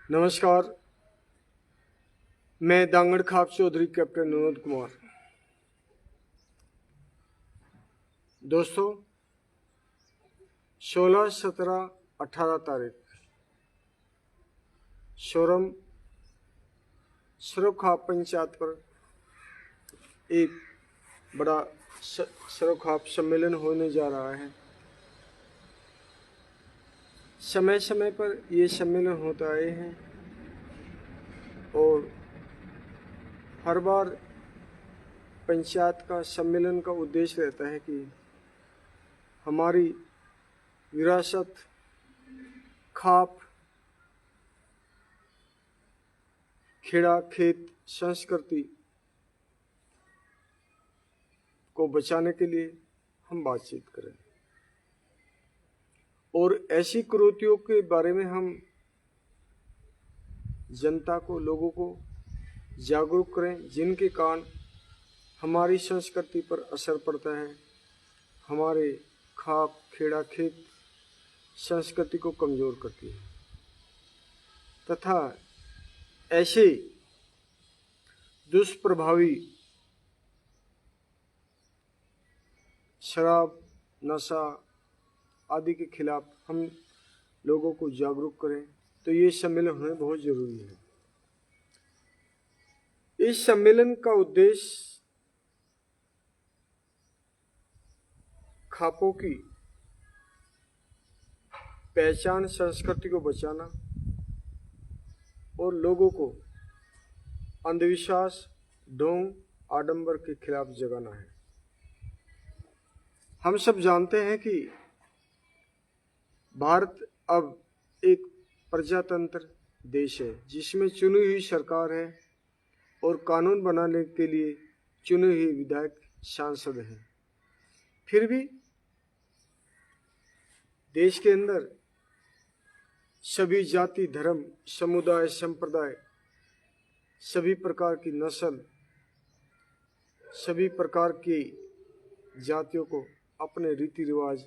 नमस्कार। मैं दांगड़ खाप चौधरी कैप्टन विनोद कुमार। दोस्तों, 16, 17, 18 तारीख शोरम सरोखाप पंचायत पर एक बड़ा सरोखाप सम्मेलन होने जा रहा है। समय समय पर ये सम्मेलन होता आए हैं और हर बार पंचायत का सम्मेलन का उद्देश्य रहता है कि हमारी विरासत, खाप, खेड़ा खेत संस्कृति को बचाने के लिए हम बातचीत करें और ऐसी कुरीतियों के बारे में हम जनता को, लोगों को जागरूक करें जिनके कारण हमारी संस्कृति पर असर पड़ता है, हमारे खाप, खेड़ा खेत संस्कृति को कमज़ोर करती है तथा ऐसे दुष्प्रभावी शराब, नशा आदि के खिलाफ हम लोगों को जागरूक करें। तो ये सम्मेलन होना बहुत ज़रूरी है। इस सम्मेलन का उद्देश्य खापों की पहचान, संस्कृति को बचाना और लोगों को अंधविश्वास, ढोंग, आडंबर के खिलाफ जगाना है। हम सब जानते हैं कि भारत अब एक प्रजातंत्र देश है जिसमें चुनी हुई सरकार है और कानून बनाने के लिए चुने हुए विधायक, सांसद हैं। फिर भी देश के अंदर सभी जाति, धर्म, समुदाय, संप्रदाय, सभी प्रकार की नस्ल, सभी प्रकार की जातियों को अपने रीति रिवाज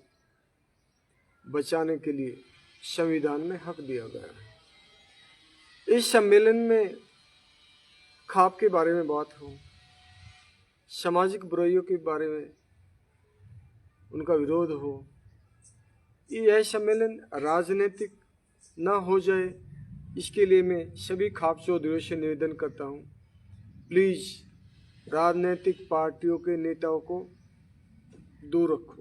बचाने के लिए संविधान में हक दिया गया है। इस सम्मेलन में खाप के बारे में बात हो, सामाजिक बुराइयों के बारे में उनका विरोध हो। यह सम्मेलन राजनीतिक न हो जाए, इसके लिए मैं सभी खाप चौधरियों से निवेदन करता हूँ, प्लीज़ राजनीतिक पार्टियों के नेताओं को दूर रखो।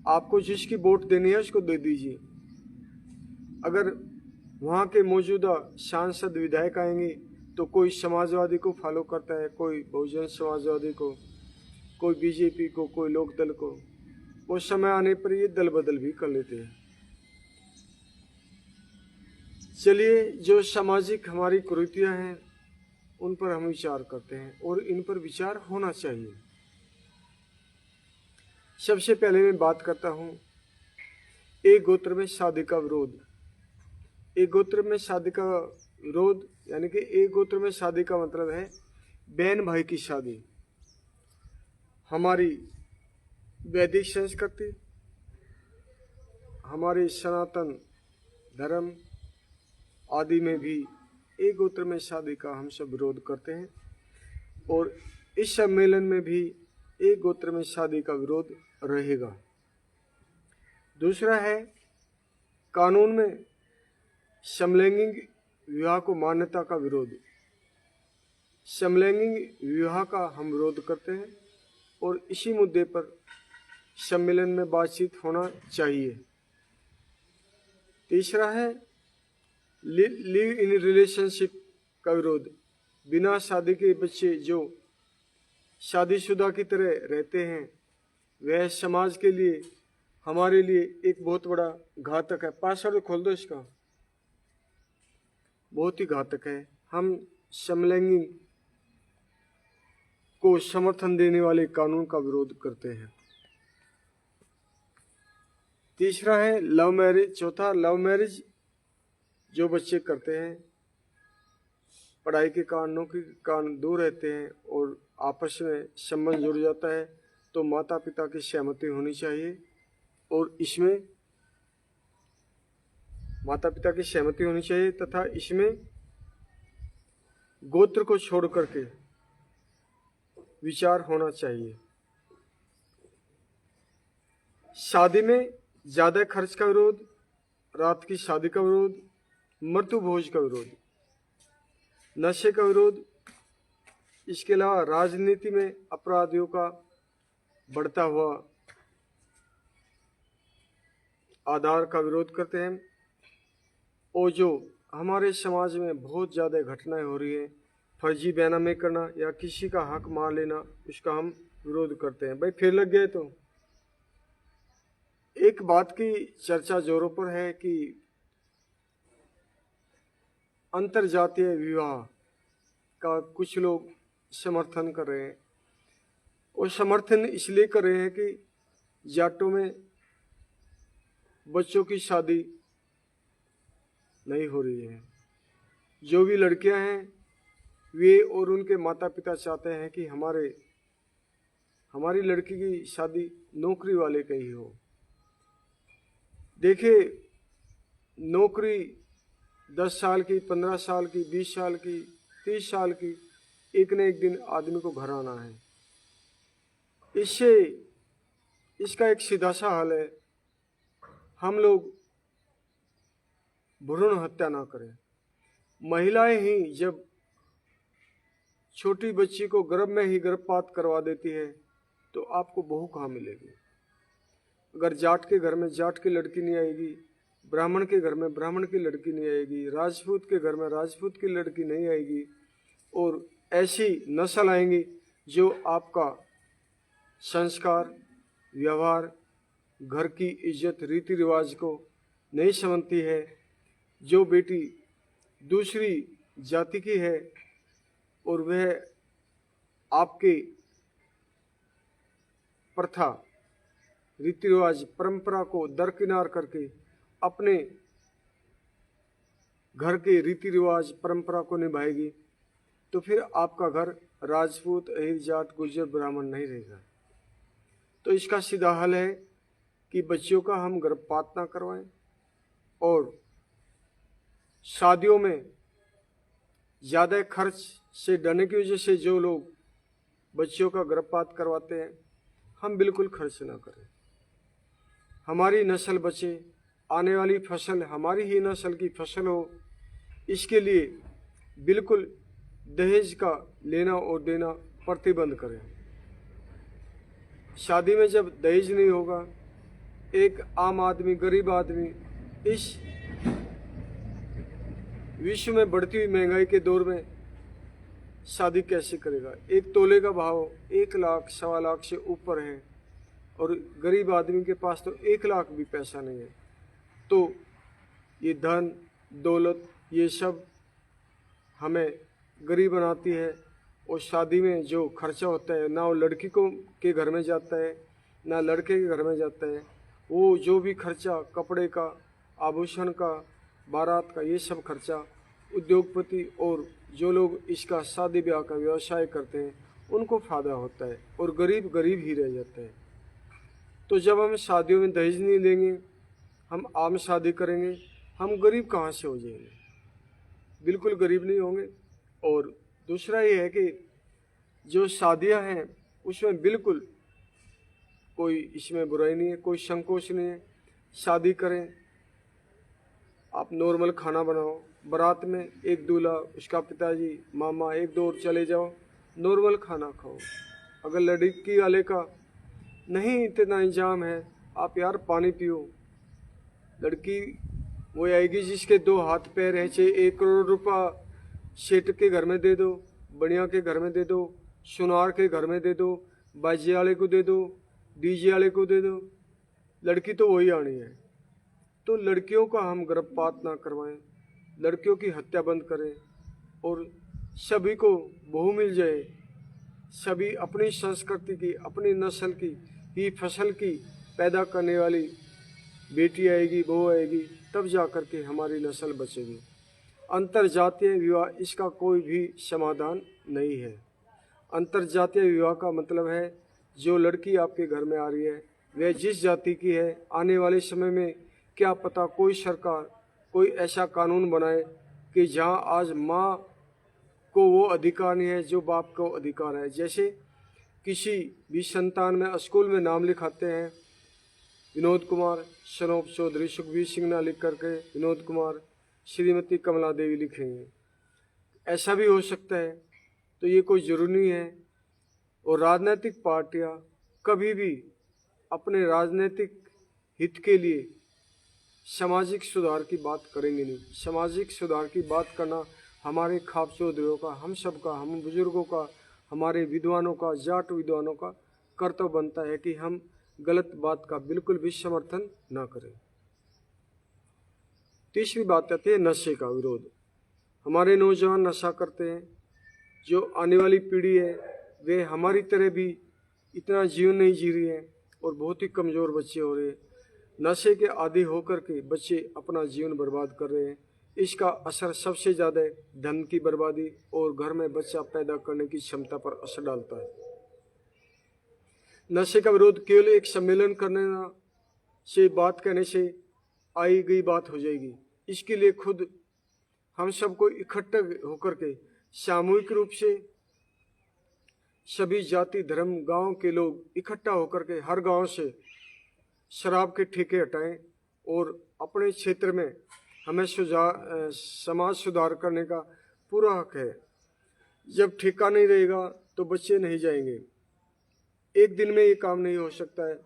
आपको जिसकी वोट देनी है उसको दे दीजिए। अगर वहाँ के मौजूदा सांसद, विधायक आएंगे तो कोई समाजवादी को फॉलो करता है, कोई बहुजन समाजवादी को, कोई बीजेपी को, कोई लोकदल को। वो समय आने पर ये दल बदल भी कर लेते हैं। चलिए, जो सामाजिक हमारी कुरीतियाँ हैं उन पर हम विचार करते हैं और इन पर विचार होना चाहिए। सबसे पहले मैं बात करता हूँ एक गोत्र में शादी का विरोध। एक गोत्र में शादी का विरोध यानी कि एक गोत्र में शादी का मतलब है बहन भाई की शादी। हमारी वैदिक संस्कृति, हमारे सनातन धर्म आदि में भी एक गोत्र में शादी का हम सब विरोध करते हैं और इस सम्मेलन में भी एक गोत्र में शादी का विरोध रहेगा। दूसरा है कानून में समलैंगिक विवाह को मान्यता का विरोध। समलैंगिक विवाह का हम विरोध करते हैं और इसी मुद्दे पर सम्मेलन में बातचीत होना चाहिए। तीसरा है लिव इन रिलेशनशिप का विरोध। बिना शादी के बच्चे जो शादीशुदा की तरह रहते हैं वह समाज के लिए, हमारे लिए एक बहुत बड़ा घातक है। पासवर्ड खोल दो इसका, बहुत ही घातक है। हम समलैंगिक को समर्थन देने वाले कानून का विरोध करते हैं। तीसरा है लव मैरिज। चौथा, लव मैरिज जो बच्चे करते हैं, पढ़ाई के कारण, नौकरी के कारण दूर रहते हैं और आपस में संबंध जुड़ जाता है तो माता पिता की सहमति होनी चाहिए और इसमें माता पिता की सहमति होनी चाहिए तथा इसमें गोत्र को छोड़ करके विचार होना चाहिए। शादी में ज्यादा खर्च का विरोध, रात की शादी का विरोध, मृत्यु भोज का विरोध, नशे का विरोध, इसके अलावा राजनीति में अपराधियों का बढ़ता हुआ आधार का विरोध करते हैं। और जो हमारे समाज में बहुत ज़्यादा घटनाएं हो रही हैं, फर्जी बेनामी करना या किसी का हक मार लेना, उसका हम विरोध करते हैं। भाई फिर लग गए तो एक बात की चर्चा जोरों पर है कि अंतरजातीय विवाह का कुछ लोग समर्थन कर रहे हैं। और समर्थन इसलिए कर रहे हैं कि जाटों में बच्चों की शादी नहीं हो रही है। जो भी लड़कियां हैं वे और उनके माता पिता चाहते हैं कि हमारी लड़की की शादी नौकरी वाले का ही हो। देखिए, नौकरी 10 साल की, 15 साल की, 20 साल की, 30 साल की, एक न एक दिन आदमी को घर आना है। इसका एक सीधा सा हल है, हम लोग भ्रूण हत्या ना करें। महिलाएं ही जब छोटी बच्ची को गर्भ में ही गर्भपात करवा देती है तो आपको बहू कहाँ मिलेगी? अगर जाट के घर में जाट की लड़की नहीं आएगी, ब्राह्मण के घर में ब्राह्मण की लड़की नहीं आएगी, राजपूत के घर में राजपूत की लड़की नहीं आएगी, और ऐसी नस्ल आएंगी जो आपका संस्कार, व्यवहार, घर की इज्जत, रीति रिवाज को नहीं समझती है। जो बेटी दूसरी जाति की है और वह आपके प्रथा, रीति रिवाज, परंपरा को दरकिनार करके अपने घर के रीति रिवाज, परंपरा को निभाएगी, तो फिर आपका घर राजपूत, अहीर, जाट, गुर्जर, ब्राह्मण नहीं रहेगा। तो इसका सीधा हल है कि बच्चियों का हम गर्भपात ना करवाएं। और शादियों में ज़्यादा खर्च से डरने की वजह से जो लोग बच्चियों का गर्भपात करवाते हैं, हम बिल्कुल खर्च ना करें। हमारी नस्ल बचे, आने वाली फसल हमारी ही नस्ल की फसल हो, इसके लिए बिल्कुल दहेज का लेना और देना प्रतिबंध करें। शादी में जब दहेज नहीं होगा, एक आम आदमी, गरीब आदमी इस विश्व में बढ़ती हुई महंगाई के दौर में शादी कैसे करेगा? एक तोले का भाव 1 लाख, 1.25 लाख से ऊपर है और गरीब आदमी के पास तो 1 लाख भी पैसा नहीं है। तो ये धन दौलत ये सब हमें गरीब बनाती है। और शादी में जो खर्चा होता है, ना वो लड़की को के घर में जाता है ना लड़के के घर में जाता है। वो जो भी खर्चा, कपड़े का, आभूषण का, बारात का, ये सब खर्चा उद्योगपति और जो लोग इसका शादी ब्याह का व्यवसाय करते हैं उनको फ़ायदा होता है और गरीब गरीब ही रह जाता है। तो जब हम शादियों में दहेज नहीं लेंगे, हम आम शादी करेंगे, हम गरीब कहाँ से हो जाएंगे? बिल्कुल गरीब नहीं होंगे। और दूसरा ये है कि जो शादियां हैं उसमें बिल्कुल कोई इसमें बुराई नहीं है, कोई संकोच नहीं है। शादी करें, आप नॉर्मल खाना बनाओ, बारात में एक दूल्हा, उसका पिताजी, मामा, 1-2 और चले जाओ, नॉर्मल खाना खाओ। अगर लड़की वाले का नहीं इतना इंतजाम है, आप यार पानी पियो। लड़की वो आएगी जिसके 2 हाथ पैर हैं, चाहे 1 करोड़ रुपया सेठ के घर में दे दो, बढ़िया के घर में दे दो, सुनार के घर में दे दो, बाजे वाले को दे दो, डीजे वाले को दे दो, लड़की तो वही आनी है। तो लड़कियों का हम गर्भपात ना करवाएं, लड़कियों की हत्या बंद करें और सभी को बहू मिल जाए। सभी अपनी संस्कृति की, अपनी नस्ल की ही फसल की पैदा करने वाली बेटी आएगी, बहू आएगी, तब जा कर के हमारी नस्ल बचेगी। अंतरजातीय विवाह इसका कोई भी समाधान नहीं है। अंतरजातीय विवाह का मतलब है जो लड़की आपके घर में आ रही है वह जिस जाति की है, आने वाले समय में क्या पता कोई सरकार कोई ऐसा कानून बनाए कि जहां आज माँ को वो अधिकार नहीं है जो बाप को अधिकार है। जैसे किसी भी संतान में स्कूल में नाम लिखाते हैं विनोद कुमार सनोप चौधरी, सुखबीर सिंह ना लिख करके विनोद कुमार श्रीमती कमला देवी लिखेंगे, ऐसा भी हो सकता है। तो ये कोई जरूरी नहीं है। और राजनीतिक पार्टियां कभी भी अपने राजनीतिक हित के लिए सामाजिक सुधार की बात करेंगे नहीं। सामाजिक सुधार की बात करना हमारे खाप चौधरियों का, हम सबका, हम बुजुर्गों का, हमारे विद्वानों का, जाट विद्वानों का कर्तव्य बनता है कि हम गलत बात का बिल्कुल भी समर्थन ना करें। तीसरी बात आती है नशे का विरोध। हमारे नौजवान नशा करते हैं। जो आने वाली पीढ़ी है वे हमारी तरह भी इतना जीवन नहीं जी रही है और बहुत ही कमज़ोर बच्चे हो रहे हैं। नशे के आदी होकर के बच्चे अपना जीवन बर्बाद कर रहे हैं। इसका असर सबसे ज़्यादा धन की बर्बादी और घर में बच्चा पैदा करने की क्षमता पर असर डालता है। नशे का विरोध केवल एक सम्मेलन करने से, बात कहने से आई गई बात हो जाएगी। इसके लिए खुद हम सबको इकट्ठे होकर के सामूहिक रूप से सभी जाति धर्म गांव के लोग इकट्ठा होकर के हर गांव से शराब के ठेके हटाएं और अपने क्षेत्र में हमें समाज सुधार करने का पूरा हक है। जब ठेका नहीं रहेगा तो बच्चे नहीं जाएंगे। एक दिन में ये काम नहीं हो सकता है।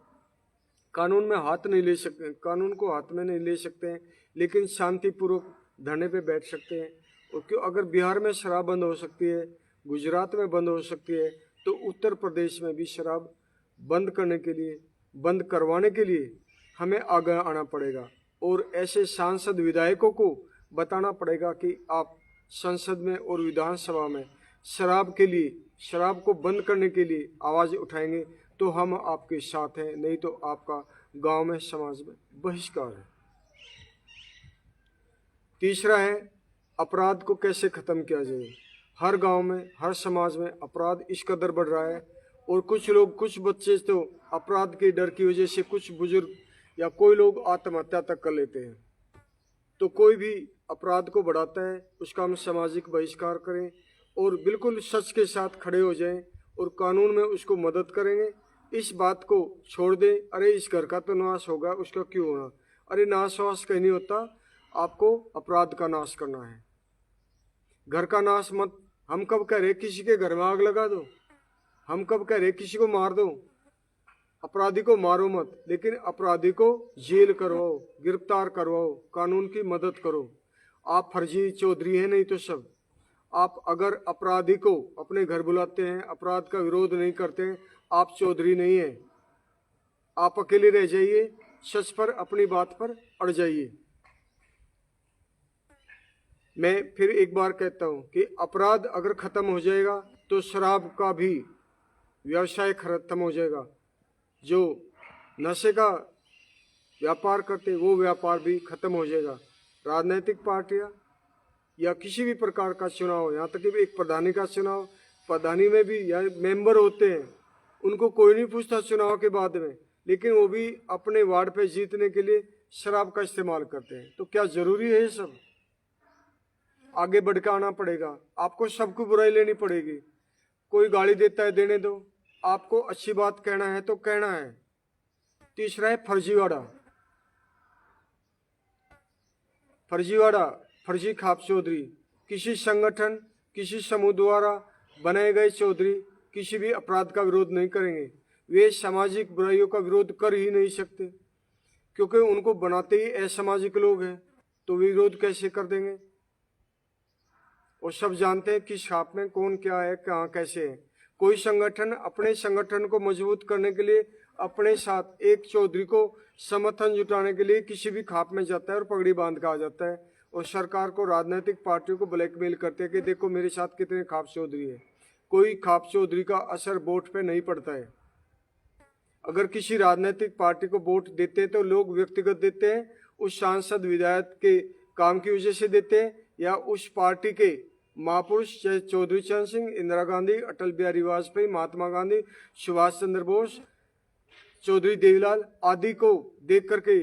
कानून में हाथ नहीं ले सकते, कानून को हाथ में नहीं ले सकते हैं, लेकिन शांतिपूर्वक धरने पे बैठ सकते हैं। और क्यों, अगर बिहार में शराब बंद हो सकती है, गुजरात में बंद हो सकती है, तो उत्तर प्रदेश में भी शराब बंद करने के लिए, बंद करवाने के लिए हमें आगे आना पड़ेगा। और ऐसे सांसद विधायकों को बताना पड़ेगा कि आप संसद में और विधानसभा में शराब के लिए, शराब को बंद करने के लिए आवाज़ उठाएंगे तो हम आपके साथ हैं, नहीं तो आपका गांव में समाज में बहिष्कार है। तीसरा है अपराध को कैसे ख़त्म किया जाए। हर गांव में, हर समाज में अपराध इस कदर बढ़ रहा है और कुछ लोग, कुछ बच्चे तो अपराध के डर की वजह से, कुछ बुजुर्ग या कोई लोग आत्महत्या तक कर लेते हैं। तो कोई भी अपराध को बढ़ाता है उसका हम सामाजिक बहिष्कार करें और बिल्कुल सच के साथ खड़े हो जाएं और कानून में उसको मदद करेंगे। इस बात को छोड़ दें, अरे इस घर का तो नाश होगा, उसका क्यों होना। अरे नाश वाश कहीं नहीं होता, आपको अपराध का नाश करना है, घर का नाश मत। हम कब कह रहे किसी के घर में आग लगा दो, हम कब कह रहे किसी को मार दो। अपराधी को मारो मत, लेकिन अपराधी को जेल करवाओ, गिरफ्तार करवाओ, कानून की मदद करो। आप फर्जी चौधरी हैं नहीं तो सब। आप अगर अपराधी को अपने घर बुलाते हैं, अपराध का विरोध नहीं करते हैं, आप चौधरी नहीं हैं। आप अकेले रह जाइए, सच पर, अपनी बात पर अड़ जाइए। मैं फिर एक बार कहता हूं कि अपराध अगर खत्म हो जाएगा तो शराब का भी व्यवसाय खत्म हो जाएगा। जो नशे का व्यापार करते वो व्यापार भी खत्म हो जाएगा। राजनीतिक पार्टियां या किसी भी प्रकार का चुनाव, यहाँ तक कि एक प्रधानी का चुनाव, प्रधानी में भी या मेंबर होते हैं, उनको कोई नहीं पूछता चुनाव के बाद में, लेकिन वो भी अपने वार्ड पे जीतने के लिए शराब का इस्तेमाल करते हैं। तो क्या जरूरी है ये सब? आगे बढ़ के आना पड़ेगा, आपको सबको बुराई लेनी पड़ेगी। कोई गाली देता है देने दो, आपको अच्छी बात कहना है तो कहना है। तीसरा है फर्जीवाड़ा। फर्जीवाड़ा, फर्जी खाप चौधरी, किसी संगठन, किसी समूह द्वारा बनाए गए चौधरी किसी भी अपराध का विरोध नहीं करेंगे। वे सामाजिक बुराइयों का विरोध कर ही नहीं सकते, क्योंकि उनको बनाते ही असामाजिक लोग हैं, तो विरोध कैसे कर देंगे। और सब जानते हैं किस खाप में कौन क्या है, कहाँ कैसे है। कोई संगठन अपने संगठन को मजबूत करने के लिए अपने साथ एक चौधरी को समर्थन जुटाने के लिए किसी भी खाप में जाता है और पगड़ी बांध के आ जाता है और सरकार को, राजनीतिक पार्टियों को ब्लैकमेल करते हैं कि देखो मेरे साथ कितने खाप चौधरी है। कोई खाप चौधरी का असर वोट पे नहीं पड़ता है। अगर किसी राजनीतिक पार्टी को वोट देते हैं तो लोग व्यक्तिगत देते हैं, उस सांसद विधायक के काम की वजह से देते हैं, या उस पार्टी के महापुरुष चाहे चौधरी चरण सिंह, इंदिरा गांधी, अटल बिहारी वाजपेयी, महात्मा गांधी, सुभाष चंद्र बोस, चौधरी देवीलाल आदि को देख करके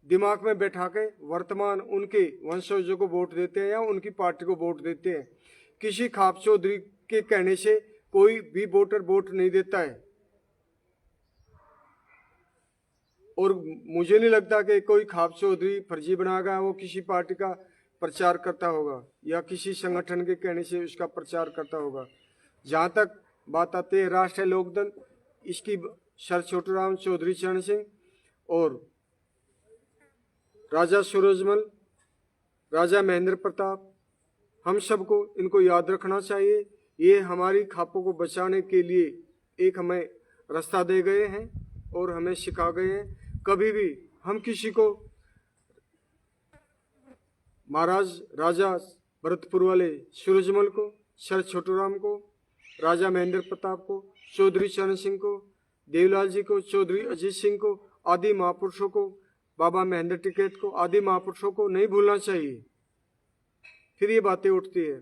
दिमाग में बैठा के वर्तमान उनके वंशजों को वोट देते हैं या उनकी पार्टी को वोट देते हैं। किसी खाप चौधरी के कहने से कोई भी वोटर वोट नहीं देता है, और मुझे नहीं लगता कि कोई खाप चौधरी फर्जी बनाकर वो किसी पार्टी का प्रचार करता होगा या किसी संगठन के कहने से उसका प्रचार करता होगा। जहाँ तक बात आती है राष्ट्रीय लोकदल, इसकी सर छोटूराम चौधरी चरण सिंह और राजा सूरजमल, राजा महेंद्र प्रताप, हम सबको इनको याद रखना चाहिए। ये हमारी खापों को बचाने के लिए एक हमें रास्ता दे गए हैं और हमें सिखा गए हैं। कभी भी हम किसी को, महाराज राजा भरतपुर वाले सूरजमल को, सर छोटूराम को, राजा महेंद्र प्रताप को, चौधरी चरण सिंह को, देवलाल जी को, चौधरी अजीत सिंह को, आदि महापुरुषों को, बाबा महेंद्र टिकैत को, आदि महापुरुषों को नहीं भूलना चाहिए। फिर ये बातें उठती है।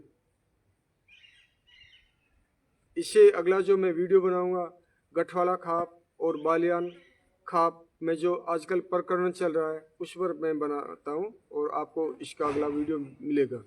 इससे अगला जो मैं वीडियो बनाऊंगा गठवाला खाप और बालियान खाप में जो आजकल प्रकरण चल रहा है उस पर मैं बनाता हूं और आपको इसका अगला वीडियो मिलेगा।